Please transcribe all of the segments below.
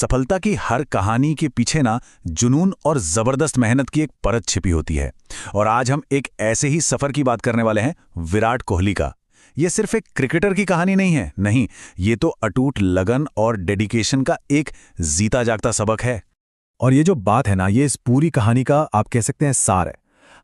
सफलता की हर कहानी के पीछे ना जुनून और जबरदस्त मेहनत की एक परत छिपी होती है। और आज हम एक ऐसे ही सफर की बात करने वाले हैं, विराट कोहली का। ये सिर्फ एक क्रिकेटर की कहानी नहीं है, नहीं, ये तो अटूट लगन और डेडिकेशन का एक जीता जागता सबक है। और ये जो बात है ना, ये इस पूरी कहानी का आप कह सकते हैं सार है।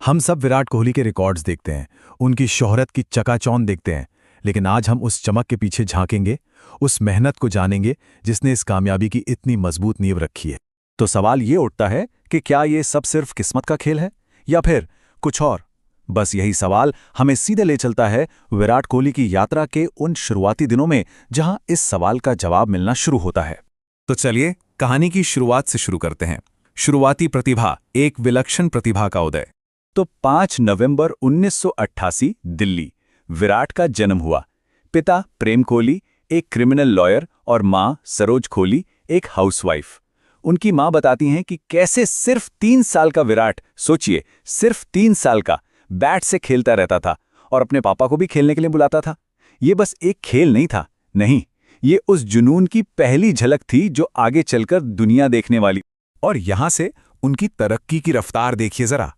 हम सब विराट कोहली के रिकॉर्ड्स देखते हैं, उनकी शोहरत की चकाचौंध देखते हैं, लेकिन आज हम उस चमक के पीछे झांकेंगे, उस मेहनत को जानेंगे जिसने इस कामयाबी की इतनी मजबूत नींव रखी है। तो सवाल ये उठता है कि क्या ये सब सिर्फ किस्मत का खेल है या फिर कुछ और? बस यही सवाल हमें सीधे ले चलता है विराट कोहली की यात्रा के उन शुरुआती दिनों में जहां इस सवाल का जवाब मिलना शुरू होता है। तो चलिए कहानी की शुरुआत से शुरू करते हैं। शुरुआती प्रतिभा, एक विलक्षण प्रतिभा का उदय। तो 5 नवंबर 1988 दिल्ली, विराट का जन्म हुआ। पिता प्रेम कोहली एक क्रिमिनल लॉयर और मां सरोज कोहली एक हाउसवाइफ। उनकी मां बताती हैं कि कैसे सिर्फ 3 साल का विराट, सोचिए सिर्फ 3 साल का, बैट से खेलता रहता था और अपने पापा को भी खेलने के लिए बुलाता था। ये बस एक खेल नहीं था, नहीं, ये उस जुनून की पहली झलक थी जो आगे चलकर दुनिया देखने वाली। और यहां से उनकी तरक्की की रफ्तार देखिए जरा।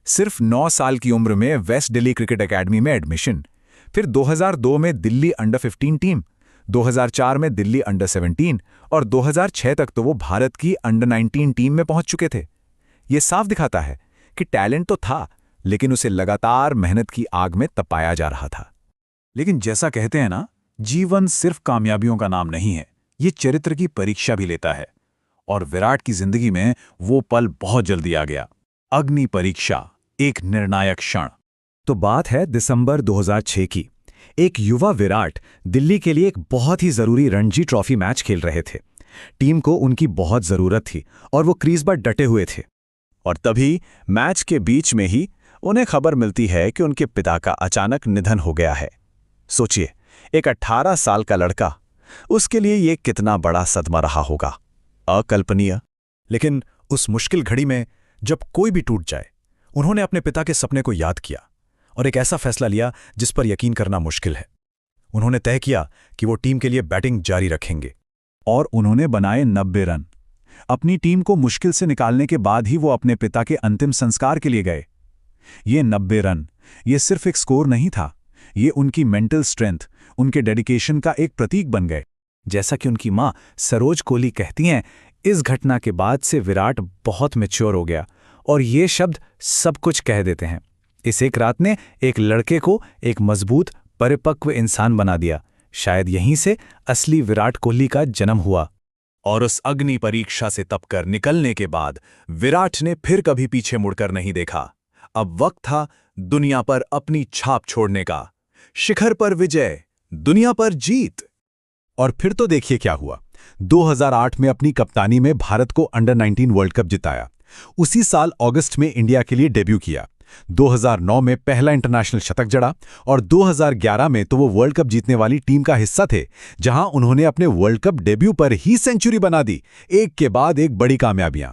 सिर्फ 9 साल की उम्र में वेस्ट दिल्ली क्रिकेट एकेडमी में एडमिशन, फिर 2002 में दिल्ली अंडर 15 टीम, 2004 में दिल्ली अंडर 17 और 2006 तक तो वो भारत की अंडर 19 टीम में पहुंच चुके थे। ये साफ दिखाता है कि टैलेंट तो था, लेकिन उसे लगातार मेहनत की आग में तपाया जा रहा था। लेकिन जैसा कहते हैं ना, जीवन सिर्फ कामयाबियों का नाम नहीं है, ये चरित्र की परीक्षा भी लेता है। और विराट की जिंदगी में वो पल बहुत जल्दी आ गया, अग्नि परीक्षा, एक निर्णायक क्षण। तो बात है दिसंबर 2006 की। एक युवा विराट दिल्ली के लिए एक बहुत ही जरूरी रणजी ट्रॉफी मैच खेल रहे थे। टीम को उनकी बहुत जरूरत थी और वो क्रीज पर डटे हुए थे। और तभी मैच के बीच में ही उन्हें खबर मिलती है कि उनके पिता का अचानक निधन हो गया है। सोचिए, एक 18 साल का लड़का, उसके लिए ये कितना बड़ा सदमा रहा होगा, अकल्पनीय। लेकिन उस मुश्किल घड़ी में जब कोई भी टूट जाए, उन्होंने अपने पिता के सपने को याद किया और एक ऐसा फैसला लिया जिस पर यकीन करना मुश्किल है। उन्होंने तय किया कि वो टीम के लिए बैटिंग जारी रखेंगे। और उन्होंने बनाए 90 रन। अपनी टीम को मुश्किल से निकालने के बाद ही वो अपने पिता के अंतिम संस्कार के लिए गए। ये 90 रन, ये सिर्फ एक स्कोर नहीं था, ये उनकी मेंटल स्ट्रेंथ, उनके डेडिकेशन का एक प्रतीक बन गए। जैसा कि उनकी मां सरोज कोहली कहती हैं, इस घटना के बाद से विराट बहुत मैच्योर हो गया और ये शब्द सब कुछ कह देते हैं। इस एक रात ने एक लड़के को एक मजबूत, परिपक्व इंसान बना दिया। शायद यहीं से असली विराट कोहली का जन्म हुआ। और उस अग्नि परीक्षा से तपकर निकलने के बाद विराट ने फिर कभी पीछे मुड़कर नहीं देखा। अब वक्त था दुनिया पर अपनी छाप छोड़ने का। शिखर पर विजय, दुनिया पर जीत। और फिर तो देखिए क्या हुआ। 2008 में अपनी कप्तानी में भारत को अंडर 19 वर्ल्ड कप जिताया। उसी साल अगस्त में इंडिया के लिए डेब्यू किया। 2009 में पहला इंटरनेशनल शतक जड़ा और 2011 में तो वो वर्ल्ड कप जीतने वाली टीम का हिस्सा थे, जहां उन्होंने अपने वर्ल्ड कप डेब्यू पर ही सेंचुरी बना दी। एक के बाद एक बड़ी कामयाबियां।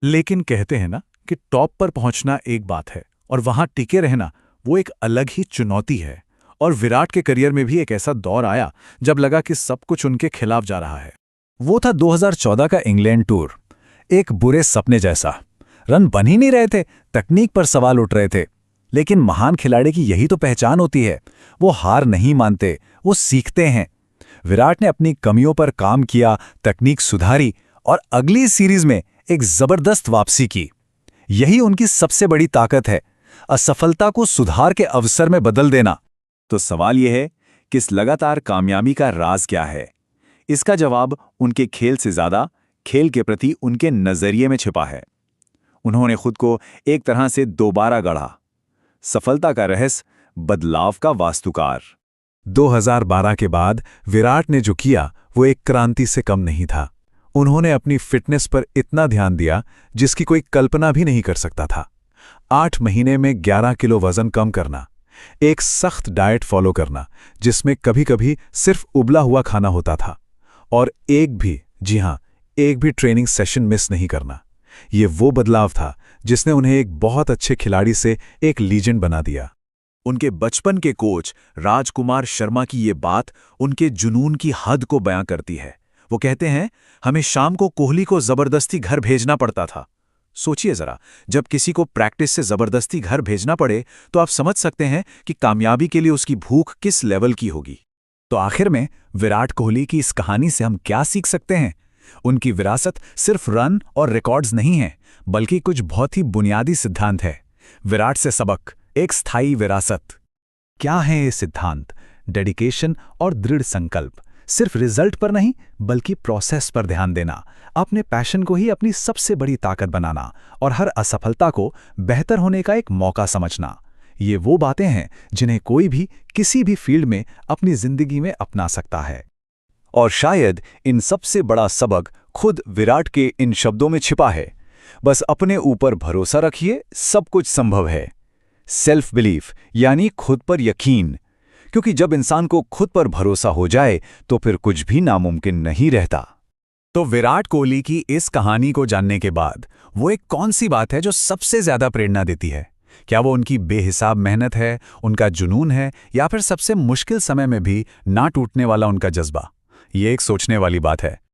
लेकिन कहते हैं ना कि टॉप पर पहुंचना एक बात है और वहां टिके रहना वो एक अलग ही चुनौती है। और विराट के करियर में भी एक ऐसा दौर आया जब लगा कि सब कुछ उनके खिलाफ जा रहा है। वो था 2014 का इंग्लैंड टूर। एक बुरे सपने जैसा। रन बन ही नहीं रहे थे, तकनीक पर सवाल उठ रहे थे। लेकिन महान खिलाड़ी की यही तो पहचान होती है, वो हार नहीं मानते, वो सीखते हैं। विराट ने अपनी कमियों पर काम किया, तकनीक सुधारी और अगली सीरीज में एक जबरदस्त वापसी की। यही उनकी सबसे बड़ी ताकत है, असफलता को सुधार के अवसर में बदल देना। तो सवाल यह है कि इस लगातार कामयाबी का राज क्या है? इसका जवाब उनके खेल से ज्यादा खेल के प्रति उनके नजरिए में छिपा है। उन्होंने खुद को एक तरह से दोबारा गढ़ा। सफलता का रहस्य, बदलाव का वास्तुकार। 2012 के बाद विराट ने जो किया वो एक क्रांति से कम नहीं था। उन्होंने अपनी फिटनेस पर इतना ध्यान दिया जिसकी कोई कल्पना भी नहीं कर सकता था। 8 महीने में 11 किलो वजन कम करना, एक सख्त डाइट फॉलो करना जिसमें कभी-कभी सिर्फ उबला हुआ खाना होता था, और एक भी, जी हां, एक भी ट्रेनिंग सेशन मिस नहीं करना। ये वो बदलाव था जिसने उन्हें एक बहुत अच्छे खिलाड़ी से एक लीजेंड बना दिया। उनके बचपन के कोच राजकुमार शर्मा की ये बात उनके जुनून की हद को बयां करती है। वो कहते हैं, हमें शाम को कोहली को जबरदस्ती घर भेजना पड़ता था। सोचिए जरा, जब किसी को प्रैक्टिस से जबरदस्ती घर भेजना पड़े तो आप समझ सकते हैं कि कामयाबी के लिए उसकी भूख किस लेवल की होगी। तो आखिर में विराट कोहली की इस कहानी से हम क्या सीख सकते हैं? उनकी विरासत सिर्फ रन और रिकॉर्ड्स नहीं है, बल्कि कुछ बहुत ही बुनियादी सिद्धांत है। विराट से सबक, एक स्थायी विरासत। क्या है ये सिद्धांत? डेडिकेशन और दृढ़ संकल्प। सिर्फ रिजल्ट पर नहीं, बल्कि प्रोसेस पर ध्यान देना, अपने पैशन को ही अपनी सबसे बड़ी ताकत बनाना और हर असफलता को बेहतर होने का एक मौका समझना। ये वो बातें हैं जिन्हें कोई भी किसी भी फील्ड में अपनी जिंदगी में अपना सकता है। और शायद इन सबसे बड़ा सबक खुद विराट के इन शब्दों में छिपा है। बस अपने ऊपर भरोसा रखिए, सब कुछ संभव है। सेल्फ बिलीफ यानी खुद पर यकीन, क्योंकि जब इंसान को खुद पर भरोसा हो जाए तो फिर कुछ भी नामुमकिन नहीं रहता। तो विराट कोहली की इस कहानी को जानने के बाद वो एक कौन सी बात है जो सबसे ज्यादा प्रेरणा देती है? क्या वो उनकी बेहिसाब मेहनत है, उनका जुनून है, या फिर सबसे मुश्किल समय में भी ना टूटने वाला उनका जज्बा? ये एक सोचने वाली बात है।